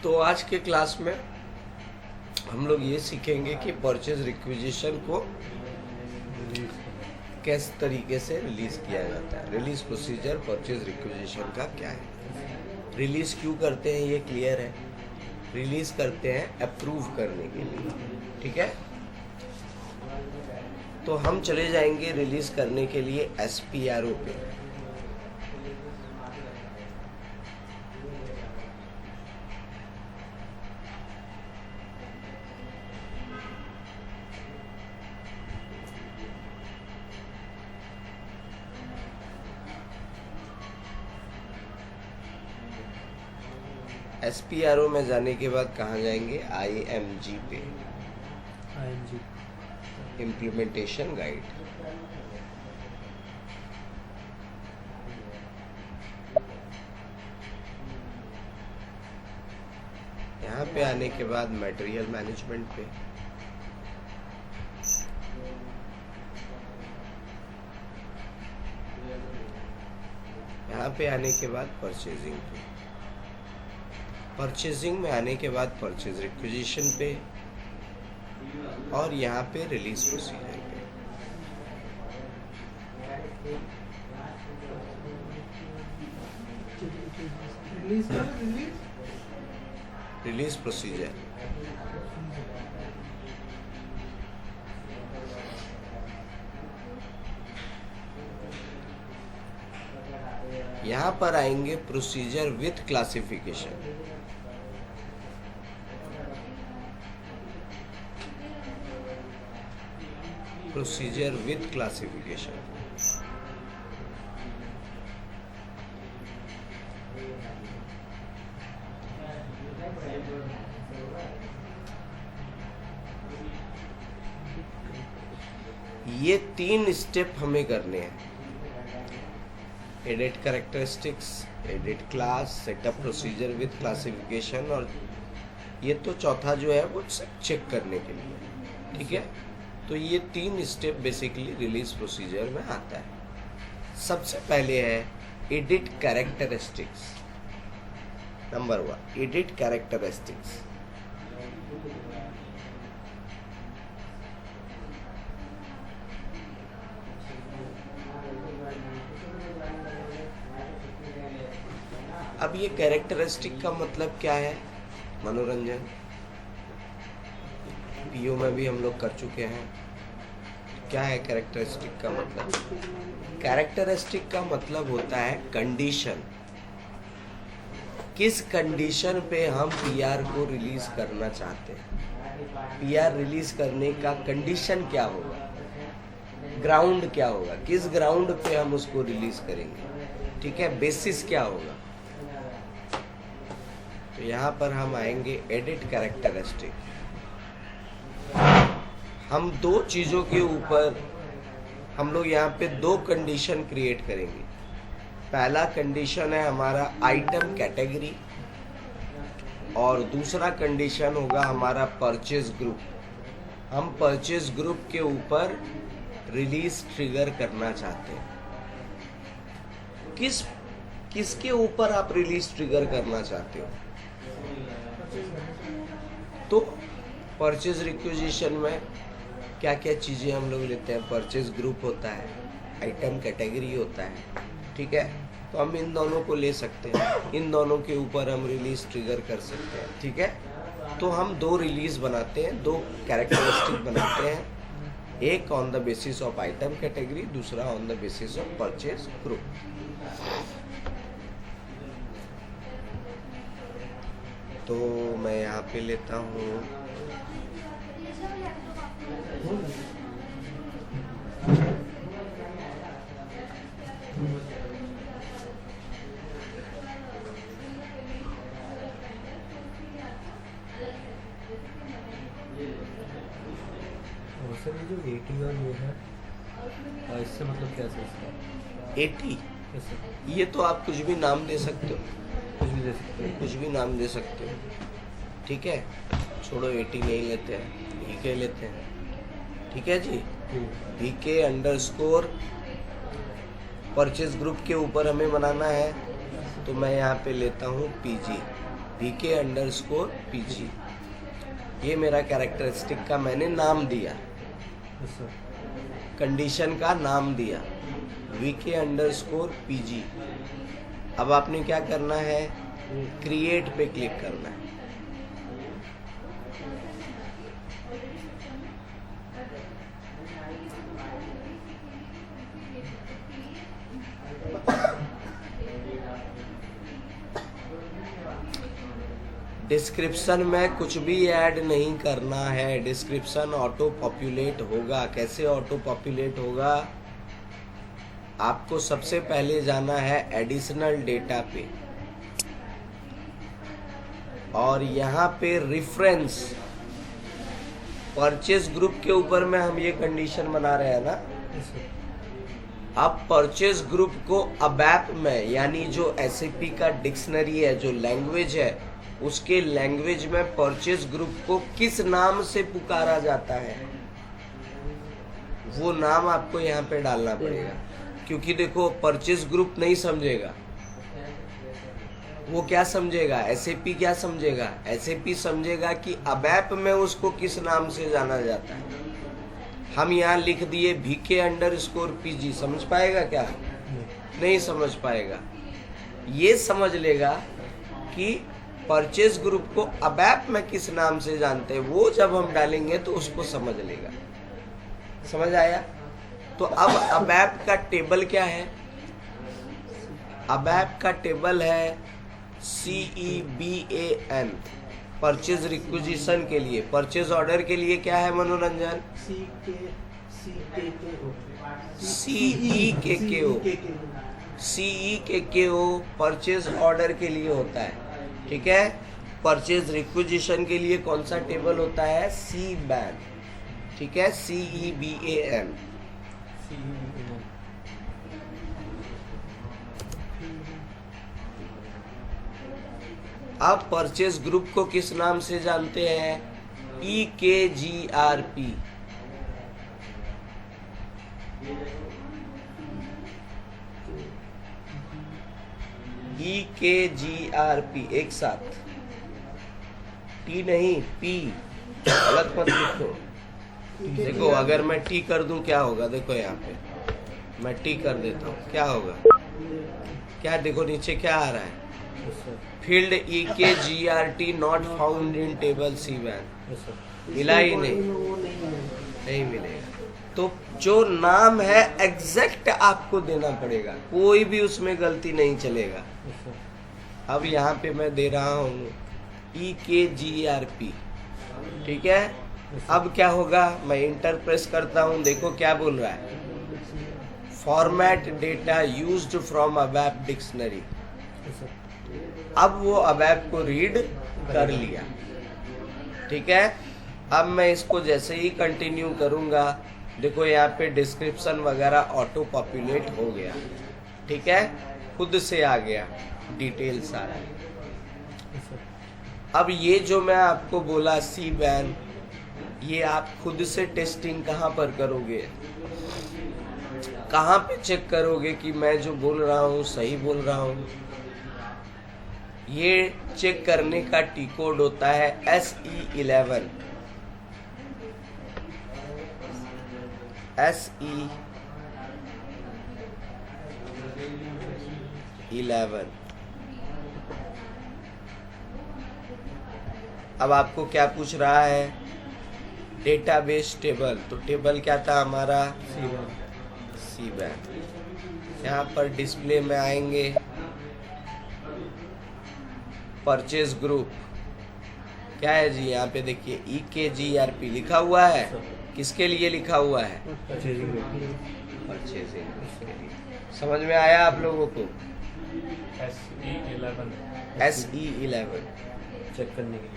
तो आज के क्लास में हम लोग ये सीखेंगे कि परचेज रिक्विजिशन को किस तरीके से रिलीज किया जाता है। रिलीज प्रोसीजर परचेज रिक्विजिशन का क्या है, रिलीज क्यों करते हैं ये क्लियर है। रिलीज करते हैं अप्रूव करने के लिए, ठीक है। तो हम चले जाएंगे रिलीज करने के लिए SPRO पे। SPRO में जाने के बाद कहाँ जाएंगे, IMG पे, इम्प्लीमेंटेशन गाइड। यहाँ पे आने के बाद मटेरियल मैनेजमेंट पे, यहाँ पे आने के बाद परचेजिंग पे, परचेजिंग में आने के बाद परचेज रिक्विजिशन पे, और यहाँ पे रिलीज प्रोसीजर पे। रिलीज प्रोसीजर यहाँ पर आएंगे procedure with classification. Procedure with classification ये 3 स्टेप हमें करने हैं। Edit characteristics, edit class, setup procedure with classification, और ये तो चौथा जो है वो चेक करने के लिए, ठीक है। तो ये 3 स्टेप बेसिकली रिलीज प्रोसीजर में आता है। सबसे पहले है edit characteristics. Number 1, edit characteristics. अब ये कैरेक्टरिस्टिक का मतलब क्या है, मनोरंजन पीओ में भी हम लोग कर चुके हैं। क्या है कैरेक्टरिस्टिक का मतलब? कैरेक्टरिस्टिक का मतलब होता है कंडीशन। किस कंडीशन पे हम पीआर को रिलीज करना चाहते हैं, पीआर रिलीज करने का कंडीशन क्या होगा, ग्राउंड क्या होगा, किस ग्राउंड पे हम उसको रिलीज करेंगे, ठीक है, बेसिस क्या होगा। तो यहाँ पर हम आएंगे एडिट कैरेक्टरिस्टिक। हम 2 चीज़ों के ऊपर हम लोग यहाँ पे 2 कंडीशन क्रिएट करेंगे। पहला कंडीशन है हमारा आइटम कैटेगरी, और दूसरा कंडीशन होगा हमारा परचेज ग्रुप। हम परचेज ग्रुप के ऊपर रिलीज ट्रिगर करना चाहते हैं। किसके ऊपर आप रिलीज ट्रिगर करना चाहते हो? तो परचेज रिक्विजिशन में क्या क्या चीज़ें हम लोग लेते हैं, परचेज ग्रुप होता है, आइटम कैटेगरी होता है, ठीक है। तो हम इन दोनों को ले सकते हैं, इन दोनों के ऊपर हम रिलीज ट्रिगर कर सकते हैं, ठीक है। तो हम 2 रिलीज बनाते हैं, 2 कैरेक्टरिस्टिक बनाते हैं, एक on the basis of item category, दूसरा on the basis of purchase group. तो मैं यहाँ पे लेता हूँ सर, ये जो 80 और ये है, इससे मतलब क्या है? 80 ये तो आप कुछ भी नाम दे सकते हो, कुछ भी दे सकते हैं, कुछ भी नाम दे सकते हो, ठीक है। छोड़ो 80 नहीं लेते हैं, VK लेते हैं, ठीक है जी। VK अंडरस्कोर परचेज ग्रुप के ऊपर हमें बनाना है, तो मैं यहाँ पे लेता हूँ PG, VK_PG। ये मेरा कैरेक्टरिस्टिक का मैंने नाम दिया, यस सर। कंडीशन का नाम दिया VK_PG। अब आपने क्या करना है, क्रिएट पे क्लिक करना है। डिस्क्रिप्शन में कुछ भी ऐड नहीं करना है, डिस्क्रिप्शन ऑटो पॉपुलेट होगा। कैसे ऑटो पॉपुलेट होगा, आपको सबसे पहले जाना है एडिशनल डेटा पे, और यहाँ पे रेफरेंस परचेज ग्रुप के ऊपर में हम ये कंडीशन बना रहे हैं ना। Yes sir. अब परचेज ग्रुप को अबैप में, यानी जो SAP का डिक्शनरी है, जो लैंग्वेज है, उसके लैंग्वेज में परचेज ग्रुप को किस नाम से पुकारा जाता है, वो नाम आपको यहाँ पे डालना पड़ेगा। क्योंकि देखो, परचेज ग्रुप नहीं समझेगा, वो क्या समझेगा, SAP क्या समझेगा, SAP समझेगा कि अबैप में उसको किस नाम से जाना जाता है। हम यहाँ लिख दिए VK_PG, समझ पाएगा क्या? नहीं समझ पाएगा। ये समझ लेगा कि परचेज ग्रुप को अबैप में किस नाम से जानते हैं, वो जब हम डालेंगे तो उसको समझ लेगा। समझ आया? तो अब अबैप का टेबल क्या है? अबैप का टेबल है CEBAN, परचेज रिक्विजिशन के लिए। परचेज ऑर्डर के लिए क्या है मनोरंजन? CEKKO परचेज ऑर्डर के लिए होता है, ठीक है। परचेज रिक्विजिशन के लिए कौन सा टेबल होता है? CBAN, ठीक है, CEBAN। अब परचेज ग्रुप को किस नाम से जानते हैं? EKGRP। EKGRP एक साथ, T नहीं, P, गलत मत लिखो। देखो, अगर मैं T कर दूं क्या होगा? देखो यहाँ पे मैं T कर देता हूँ, क्या होगा? क्या देखो नीचे क्या आ रहा है? Field EKGRT not found in table CBAN। मिला ही नहीं मिलेगा। तो जो नाम है एग्जैक्ट आपको देना पड़ेगा, कोई भी उसमें गलती नहीं चलेगा। अब यहाँ पे मैं दे रहा हूँ EKGRP, ठीक है। अब क्या होगा, मैं इंटर प्रेस करता हूँ, देखो क्या बोल रहा है, format data used from ABAP dictionary. अब वो अबैप को रीड कर लिया, ठीक है। अब मैं इसको जैसे ही कंटिन्यू करूँगा, देखो यहाँ पे डिस्क्रिप्शन वगैरह ऑटो पॉपुलेट हो गया, ठीक है, खुद से आ गया डिटेल सारा। अब ये जो मैं आपको बोला CBAN, ये आप खुद से टेस्टिंग कहाँ पर करोगे, कहाँ पे चेक करोगे कि मैं जो बोल रहा हूँ सही बोल रहा हूँ? ये चेक करने का टी कोड होता है SE11। SE11। अब आपको क्या पूछ रहा है? Database table. तो टेबल क्या था हमारा? CBAN। यहाँ पर डिस्प्ले में आएंगे, परचेज ग्रुप क्या है जी? यहाँ पे देखिए EKGRP लिखा हुआ है। किसके लिए लिखा हुआ है? परचेजिंग के लिए। समझ में आया आप लोगों को? SE11 चेक करने के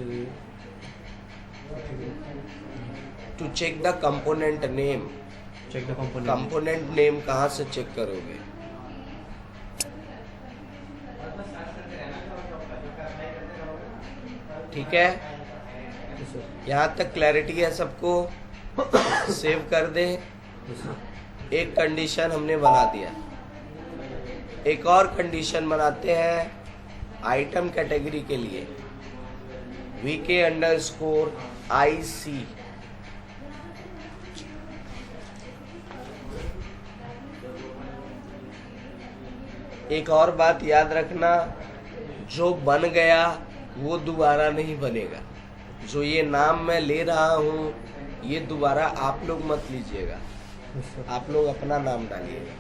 लिए। To check the component name. Check the component name कहाँ से चेक करोगे? ठीक है, यहाँ तक क्लैरिटी है सबको? सेव कर दे। एक कंडीशन हमने बना दिया। एक और कंडीशन बनाते हैं आइटम कैटेगरी के लिए, VK_IC। एक और बात याद रखना, जो बन गया वो दोबारा नहीं बनेगा। जो ये नाम मैं ले रहा हूँ ये दोबारा आप लोग मत लीजिएगा, आप लोग अपना नाम डालिएगा।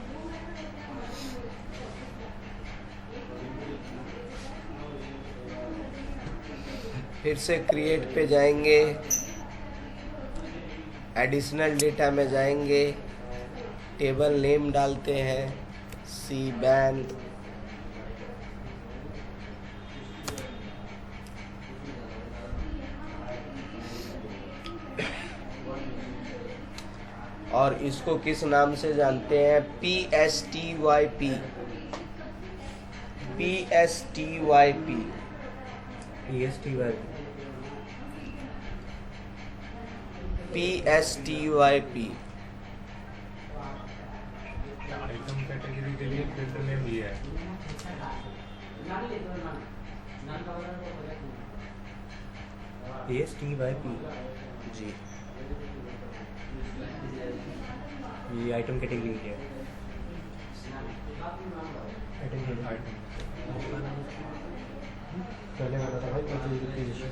फिर से क्रिएट पे जाएंगे, एडिशनल डेटा में जाएंगे, टेबल नेम डालते हैं CBAN, और इसको किस नाम से जानते हैं? PSTYP। PSTYP PSTYP। Item category के लिए फिल्टर नेम ये है। PSTYP जी, ये आइटम कैटेगरी है। आइटम पहले बता था भाई परचेज रिक्विजिशन।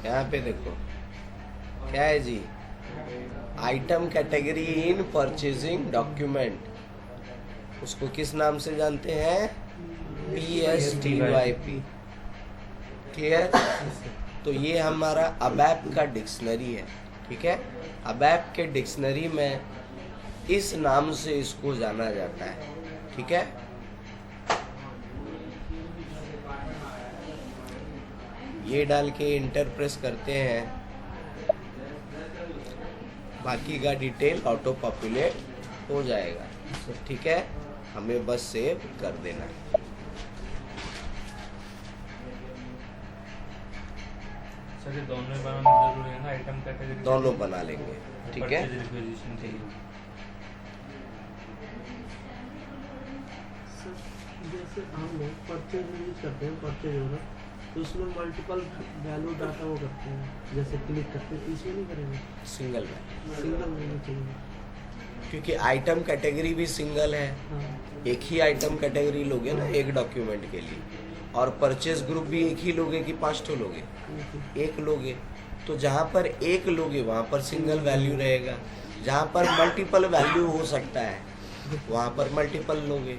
यहाँ पे देखो क्या है जी, item category in purchasing document, उसको किस नाम से जानते हैं? PSTYP। क्लियर? तो ये हमारा अबैप का डिक्शनरी है, ठीक है। अबैप के डिक्शनरी में इस नाम से इसको जाना जाता है, ठीक है। ये डाल के इंटर प्रेस करते हैं, बाकी का डिटेल ऑटो पॉपुलेट हो जाएगा, ठीक है। हमें बस सेव कर देना है। सर ये दोनों ही बनाना जरूरी है ना, आइटम कैटेगरी दोनों बना लेंगे, ठीक है। परचेज रिक्विजिशन चाहिए। जैसे हम लोग परचेज यूज करते हैं, परचेज होगा तो उसमें मल्टीपल वैल्यू डाटा वो करते हैं, जैसे क्लिक करते हैं, तो इसमें नहीं करेंगे, सिंगल में, सिंगल में चाहिए। क्योंकि आइटम कैटेगरी भी सिंगल है। हाँ, एक ही आइटम कैटेगरी लोगे ना एक डॉक्यूमेंट के लिए, और परचेज ग्रुप भी एक ही लोगे कि 5 ठो लोगे? एक लोगे। तो जहाँ पर एक लोगे वहाँ पर सिंगल वैल्यू रहेगा, जहाँ पर मल्टीपल वैल्यू हो सकता है वहाँ पर मल्टीपल लोगे।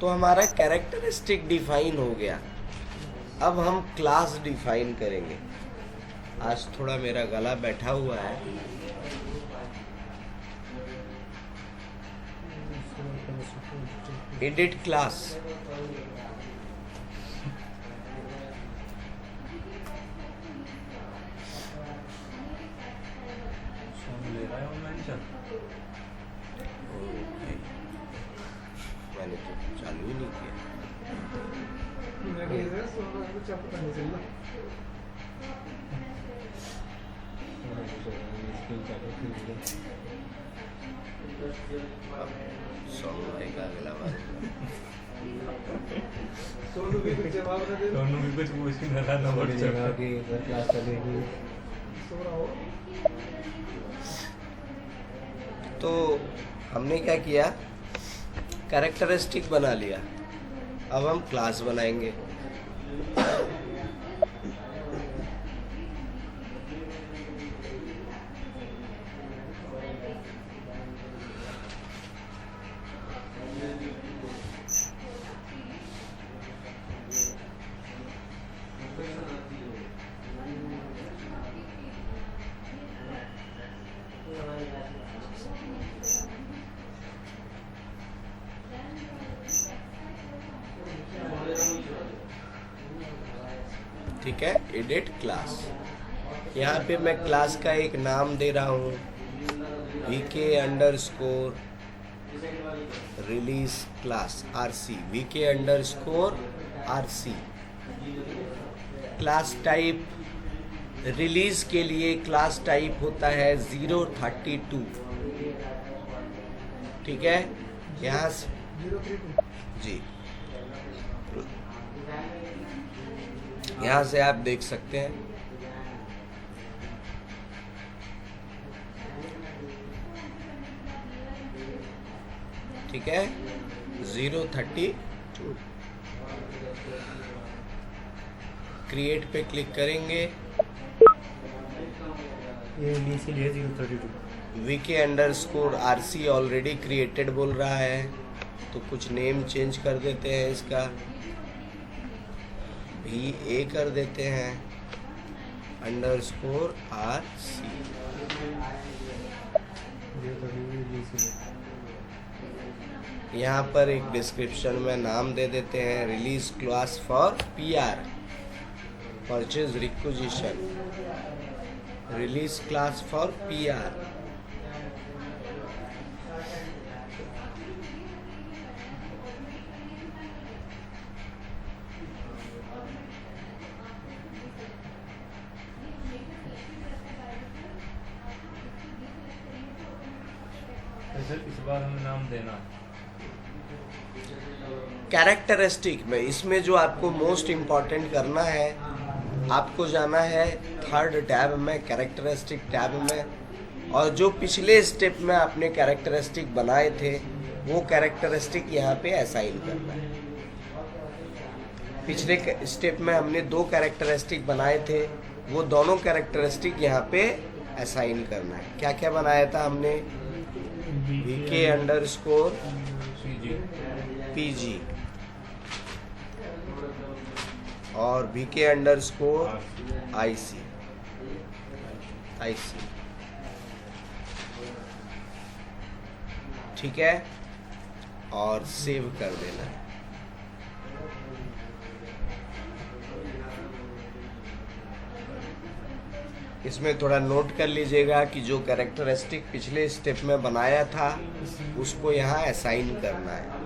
तो हमारा कैरेक्टरिस्टिक डिफाइन हो गया। अब हम क्लास डिफाइन करेंगे। आज थोड़ा मेरा गला बैठा हुआ है, एडिट क्लास। ले रहा है ऑनलाइन सर। ओके, मैंने तो चालू ही नहीं किया। सॉन्ग आएगा अगला बार। दोनों भी कुछ पूछ नहीं रहा ना व्हाट्सएप पे। क्लास चलेगी। तो हमने क्या किया, कैरेक्टरिस्टिक बना लिया। अब हम क्लास बनाएंगे। ठीक है, एडिट क्लास। यहाँ पे मैं क्लास का एक नाम दे रहा हूँ, VK_release class RC, VK_RC। Class type release के लिए क्लास टाइप होता है 032, ठीक है। यहाँ से जी, यहाँ से आप देख सकते हैं, ठीक है, 032। क्रिएट पे क्लिक करेंगे, ये रिलीज के लिए 032। VK_RC ऑलरेडी क्रिएटेड बोल रहा है, तो कुछ नेम चेंज कर देते हैं, इसका VA कर देते हैं _RC। यहाँ पर एक डिस्क्रिप्शन में नाम दे देते हैं, release class for PR, purchase requisition, release class for PR। Sir इस बार हमें नाम देना है। कैरेक्टरिस्टिक में इसमें जो आपको मोस्ट इम्पॉर्टेंट करना है, आपको जाना है 3rd टैब में, कैरेक्टरिस्टिक टैब में, और जो पिछले स्टेप में आपने कैरेक्टरिस्टिक बनाए थे वो कैरेक्टरिस्टिक यहाँ पे असाइन करना है। पिछले स्टेप में हमने 2 कैरेक्टरिस्टिक बनाए थे, वो दोनों कैरेक्टरिस्टिक यहाँ पे असाइन करना है। क्या क्या बनाया था हमने? VK_PG और VK_IC, ठीक है, और सेव कर देना है। इसमें थोड़ा नोट कर लीजिएगा कि जो कैरेक्टरिस्टिक पिछले स्टेप में बनाया था उसको यहाँ असाइन करना है।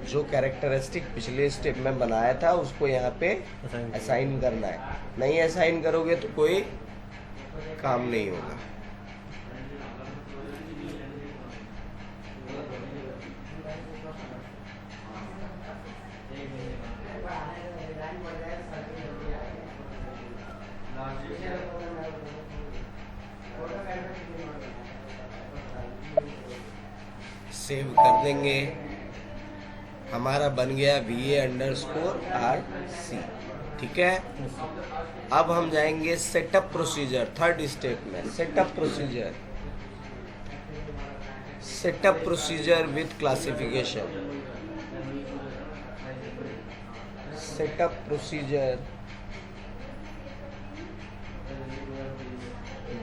जो कैरेक्टरिस्टिक पिछले स्टेप में बनाया था उसको यहाँ पे असाइन करना है। नहीं असाइन करोगे तो कोई काम नहीं होगा। सेव कर देंगे, हमारा बन गया VA_RC, ठीक है। अब हम जाएंगे सेटअप प्रोसीजर, 3rd स्टेप में setup procedure with classification, setup procedure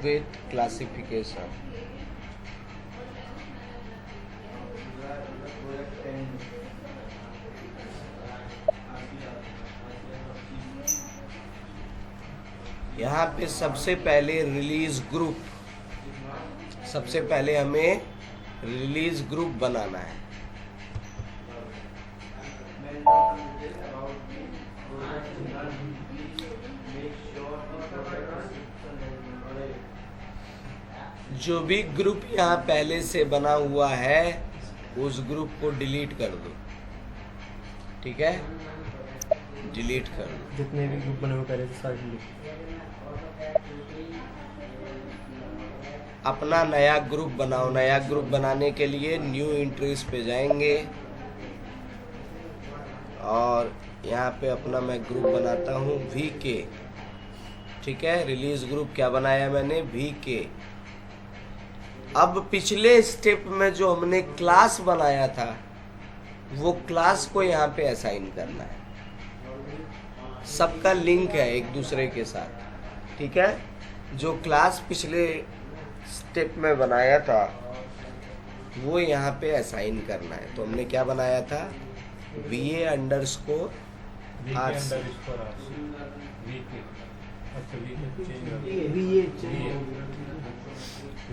with classification. यहाँ पे सबसे पहले रिलीज ग्रुप, सबसे पहले हमें रिलीज ग्रुप बनाना है। जो भी ग्रुप यहाँ पहले से बना हुआ है उस ग्रुप को डिलीट कर दो, ठीक है, डिलीट कर दो। जितने भी ग्रुप बने हुए पहले से सारे डिलीट। अपना नया ग्रुप बनाओ। नया ग्रुप बनाने के लिए न्यू एंट्रीज पे जाएंगे और यहाँ पे अपना मैं ग्रुप बनाता हूँ VK, ठीक है। रिलीज ग्रुप क्या बनाया मैंने? VK। अब पिछले स्टेप में जो हमने क्लास बनाया था वो क्लास को यहाँ पे असाइन करना है। सबका लिंक है एक दूसरे के साथ, ठीक है। जो क्लास पिछले स्टेप में बनाया था वो यहाँ पे असाइन करना है। तो हमने क्या बनाया था, VA_RC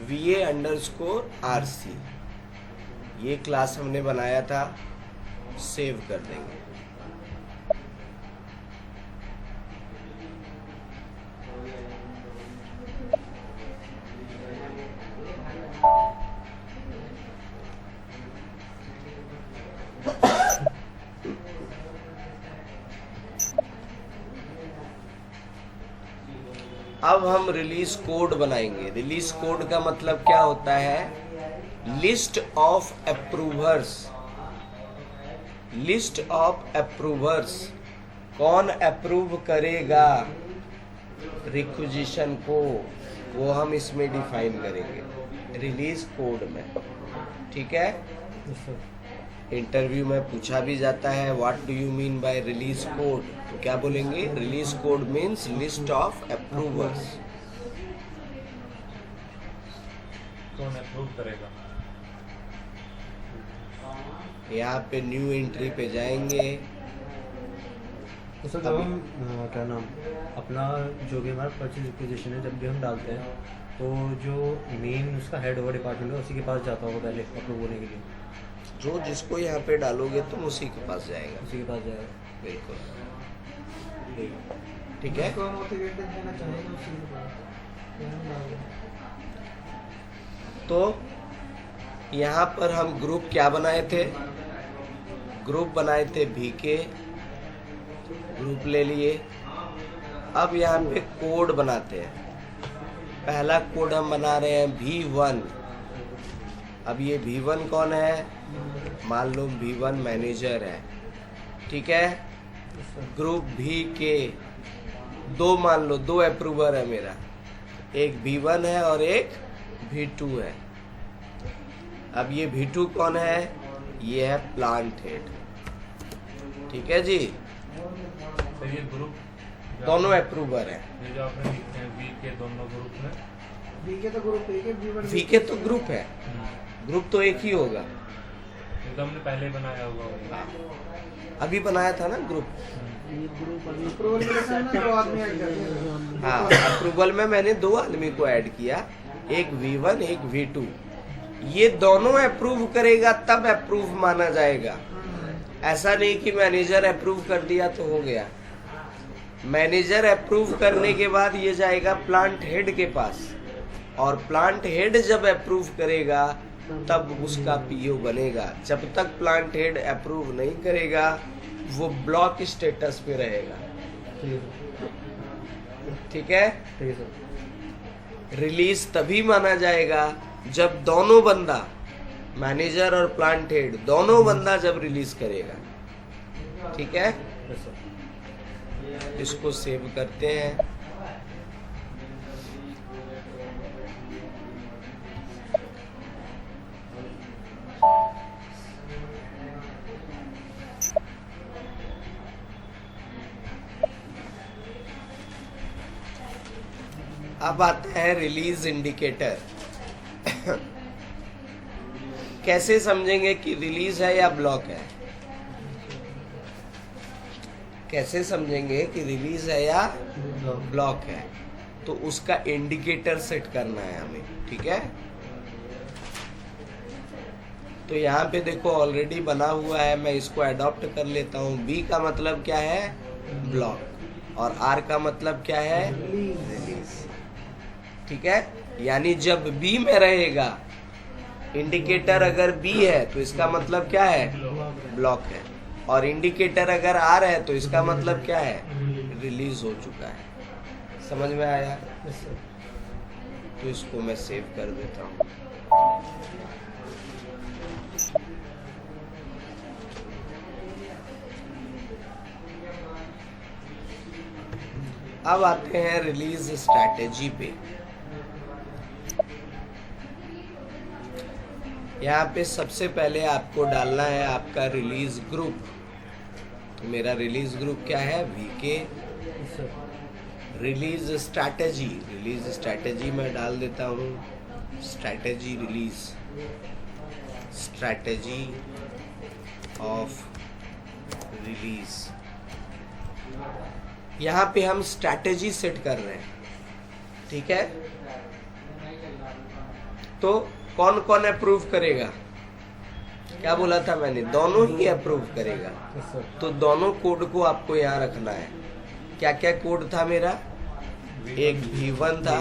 VA_RC ये क्लास हमने बनाया था, सेव कर देंगे। अब हम रिलीज कोड बनाएंगे। रिलीज कोड का मतलब क्या होता है, list of approvers. List of approvers, कौन अप्रूव करेगा रिक्विजिशन को, वो हम इसमें डिफाइन करेंगे रिलीज कोड में। ठीक है, इंटरव्यू में पूछा भी जाता है what do you mean by release code, तो क्या बोलेंगे, release code means list of approvers. कौन अप्रूव करेगा? यहाँ पे न्यू एंट्री पे जाएंगे। तो सर जब हम क्या नाम अपना जो भी हमारा परचेज रिक्विजिशन है, जब भी हम डालते हैं तो जो मेन उसका हेड ओवर डिपार्टमेंट है उसी के पास जाता होगा पहले अप्रूव होने के लिए। जो जिसको यहाँ पे डालोगे तुम उसी के पास जाएगा। उसी के पास जाएगा। बिल्कुल, ठीक है। उसको मोटिवेटेड देना चाहेंगे उसी के पास। तो यहाँ पर हम ग्रुप क्या बनाए थे, ग्रुप बनाए थे VK, ग्रुप ले लिए। अब यहाँ पे कोड बनाते हैं। पहला कोड हम बना रहे हैं V1। अब ये V1 कौन है, मान लो V1 मैनेजर है, ठीक है। ग्रुप VK, दो मान लो, दो अप्रूवर है मेरा, एक V1 है और एक V2 है। अब ये V2 कौन है, ये है प्लांट हेड, ठीक है जी। तो ये ग्रुप दोनों अप्रूवर है। ये जो आपने लिखे हैं वी के दोनों ग्रुप में, VK तो ग्रुप एक है, V1 VK तो ग्रुप है, ग्रुप तो एक ही होगा। ये तो हमने पहले बनाया हुआ होगा। अभी बनाया था ना ग्रुप। ये ग्रुप अभी अप्रूवल के साथ ना दो आदमी ऐड कर दिए। हाँ, अप्रूवल में मैंने दो आदमी को ऐड किया, एक V1 एक V2। ये दोनों अप्रूव करेगा तब अप्रूव माना जाएगा। ऐसा नहीं कि मैनेजर अप्रूव कर दिया तो हो गया। मैनेजर अप्रूव करने के बाद ये जाएगा प्लांट हेड के पास, और प्लांट हेड जब अप्रूव करेगा तब उसका PO बनेगा। जब तक प्लांट हेड अप्रूव नहीं करेगा वो ब्लॉक स्टेटस पे रहेगा। ठीक है। ठीक है सर। रिलीज तभी माना जाएगा जब दोनों बंदा, मैनेजर और प्लांट हेड दोनों बंदा जब रिलीज करेगा। ठीक है, यस सर। इसको सेव करते हैं। अब आता है रिलीज इंडिकेटर। कैसे समझेंगे कि रिलीज है या ब्लॉक है, कैसे समझेंगे कि रिलीज है या ब्लॉक है, तो उसका इंडिकेटर सेट करना है हमें। ठीक है, तो यहाँ पे देखो ऑलरेडी बना हुआ है, मैं इसको अडॉप्ट कर लेता हूँ। B का मतलब क्या है, ब्लॉक, और R का मतलब क्या है, रिलीज। ठीक है, यानी जब B में रहेगा इंडिकेटर, अगर B है तो इसका मतलब क्या है, ब्लॉक है, और इंडिकेटर अगर R है तो इसका मतलब क्या है, रिलीज हो चुका है। समझ में आया? Yes sir. तो इसको मैं सेव कर देता हूँ। अब आते हैं रिलीज स्ट्रैटेजी पे। यहाँ पे सबसे पहले आपको डालना है आपका रिलीज ग्रुप। तो मेरा रिलीज ग्रुप क्या है, VK। Yes sir. Release strategy, release strategy मैं डाल देता हूँ, strategy release. Strategy of release. यहाँ पे हम स्ट्रैटेजी सेट कर रहे हैं, ठीक है। तो कौन कौन अप्रूव करेगा? क्या बोला था मैंने? दोनों ही अप्रूव करेगा। तो दोनों कोड को आपको यहाँ रखना है। क्या क्या कोड था मेरा? एक V1 था,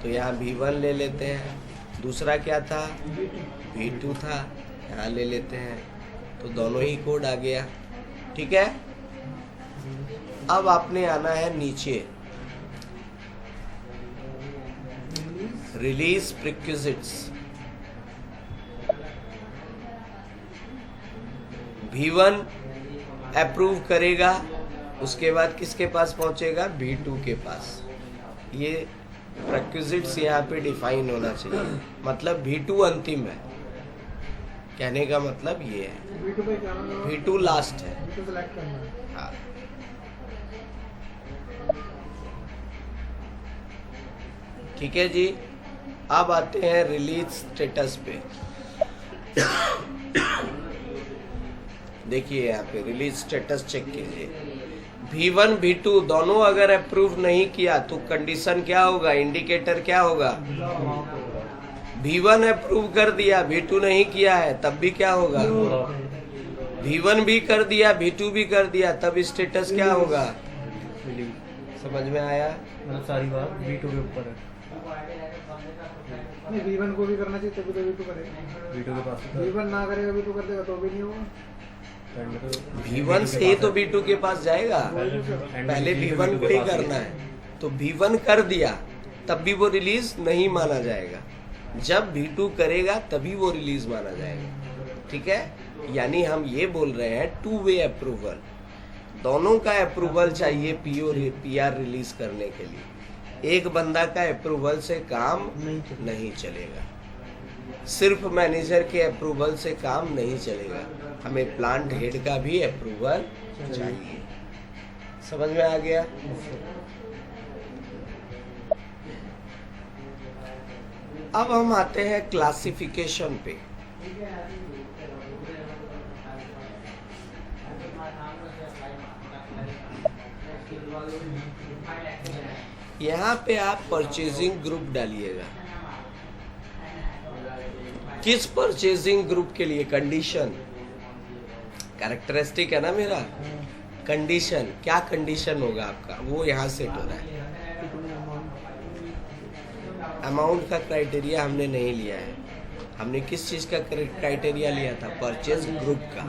तो यहाँ V1 ले लेते हैं। दूसरा क्या था? V2 था, यहाँ ले लेते हैं। तो दोनों ही कोड आ गया, ठीक है। अब आपने आना है नीचे, रिलीज प्रीक्विजिट्स। V1 अप्रूव करेगा, उसके बाद किसके पास पहुंचेगा? V2 के पास। ये प्रीक्विजिट्स यहाँ पे डिफाइन होना चाहिए, मतलब V2 अंतिम है। कहने का मतलब ये है, V2 लास्ट है। हाँ। ठीक है जी। अब आते हैं रिलीज स्टेटस पे। देखिए यहाँ पे रिलीज स्टेटस चेक कीजिए। V1 V2 दोनों अगर अप्रूव नहीं किया तो कंडीशन क्या होगा? इंडिकेटर क्या होगा? V1 अप्रूव कर दिया, V2 नहीं किया है, तब भी क्या होगा? V1 भी कर दिया, V2 भी कर दिया, तब स्टेटस क्या होगा? समझ में आया? मतलब सारी बात V2 के ऊपर है। नहीं, V1 को भी करना चाहिए तभी तो V2 करेगा। V2 के पास V1 ना करेगा V2 कर देगा तो भी नहीं होगा। V1 से ही तो V2 के पास जाएगा। पहले V1 को ही करना है। तो V1 कर दिया तब भी वो रिलीज नहीं माना जाएगा। जब V2 करेगा तभी वो रिलीज माना जाएगा, ठीक है। यानी हम ये बोल रहे हैं टू वे अप्रूवल, दोनों का अप्रूवल चाहिए PR रिलीज करने के लिए। एक बंदा का अप्रूवल से काम नहीं चलेगा, सिर्फ मैनेजर के अप्रूवल से काम नहीं चलेगा, हमें प्लांट हेड का भी अप्रूवल चाहिए। समझ में आ गया? अब हम आते हैं क्लासिफिकेशन पे। यहाँ पे आप परचेजिंग ग्रुप डालिएगा। किस परचेजिंग ग्रुप के लिए? कंडीशन, कैरेक्टरिस्टिक है ना मेरा। कंडीशन, क्या कंडीशन होगा आपका वो यहाँ सेट हो रहा है। अमाउंट का क्राइटेरिया हमने नहीं लिया है, हमने किस चीज़ का क्राइटेरिया लिया था? परचेज ग्रुप का,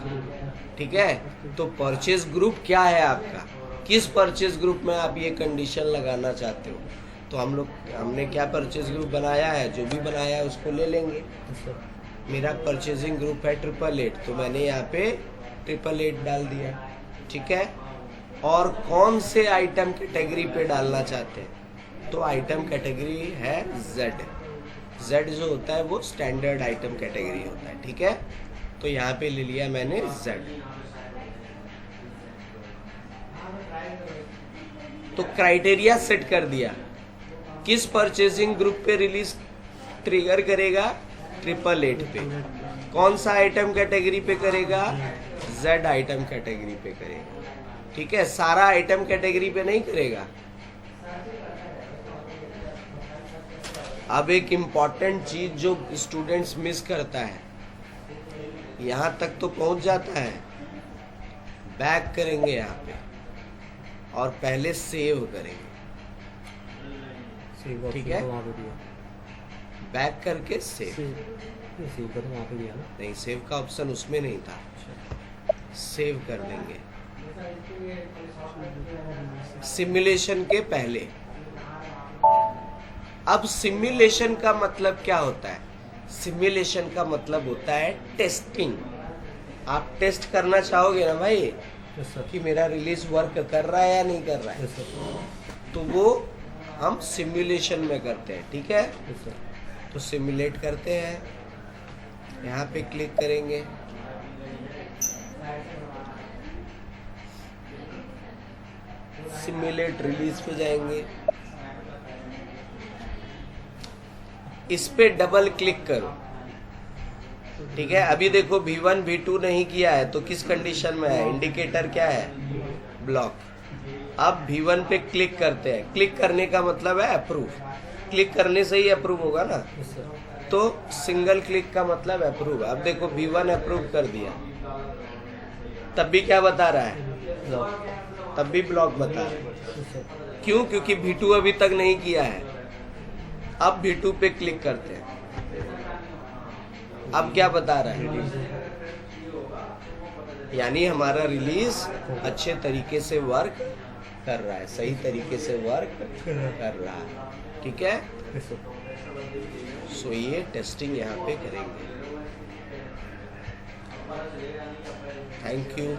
ठीक है। तो परचेज ग्रुप क्या है आपका? किस परचेज ग्रुप में आप ये कंडीशन लगाना चाहते हो? तो हमने क्या परचेज ग्रुप बनाया है? जो भी बनाया है उसको ले लेंगे। मेरा परचेजिंग ग्रुप है 888, तो मैंने यहाँ पे 888 डाल दिया, ठीक है। और कौन से आइटम कैटेगरी पे डालना चाहते हैं? तो आइटम कैटेगरी है Z जो होता है वो स्टैंडर्ड आइटम कैटेगरी होता है, ठीक है। तो यहाँ पे ले लिया मैंने Z। तो क्राइटेरिया सेट कर दिया। किस परचेजिंग ग्रुप पे रिलीज ट्रिगर करेगा? 888 पे। कौन सा आइटम कैटेगरी पे करेगा? Z आइटम कैटेगरी पे करेगा, ठीक है। सारा आइटम कैटेगरी पे नहीं करेगा। अब एक इम्पॉर्टेंट चीज जो स्टूडेंट्स मिस करता है, यहाँ तक तो पहुंच जाता है, बैक करेंगे यहाँ पे और पहले सेव करेंगे, ठीक है। बैक करके सेव का तो वहाँ पे दिया ना? नहीं, सेव का ऑप्शन उसमें नहीं था। सेव कर देंगे सिमुलेशन के पहले। अब सिमुलेशन का मतलब क्या होता है? सिमुलेशन का मतलब होता है टेस्टिंग। आप टेस्ट करना चाहोगे ना भाई कि मेरा रिलीज वर्क कर रहा है या नहीं कर रहा है, तो वो हम सिमुलेशन में करते हैं, ठीक है। तो सिमुलेट करते हैं, यहाँ पे क्लिक करेंगे, सिमुलेट रिलीज पे जाएंगे, इस पे डबल क्लिक करो, ठीक है, अभी देखो V1 V2 नहीं किया है तो किस कंडीशन में है, इंडिकेटर क्या है, ब्लॉक। अब V1 पे क्लिक करते हैं, क्लिक करने का मतलब है अप्रूव, क्लिक करने से ही अप्रूव होगा ना, यस सर। तो सिंगल क्लिक का मतलब अप्रूव। अब देखो V1 अप्रूव कर दिया, तब भी क्या बता रहा है, ब्लॉक। तब भी ब्लॉक बता रहा है। Yes sir. क्यों, क्योंकि V2 अभी तक नहीं किया है। अब V2 पे क्लिक करते हैं, अब क्या बता रहा है, यानी हमारा रिलीज अच्छे तरीके से वर्क कर रहा है, सही तरीके से वर्क कर रहा है, ठीक है। Yes sir. सो ये टेस्टिंग यहाँ पे करेंगे। Thank you.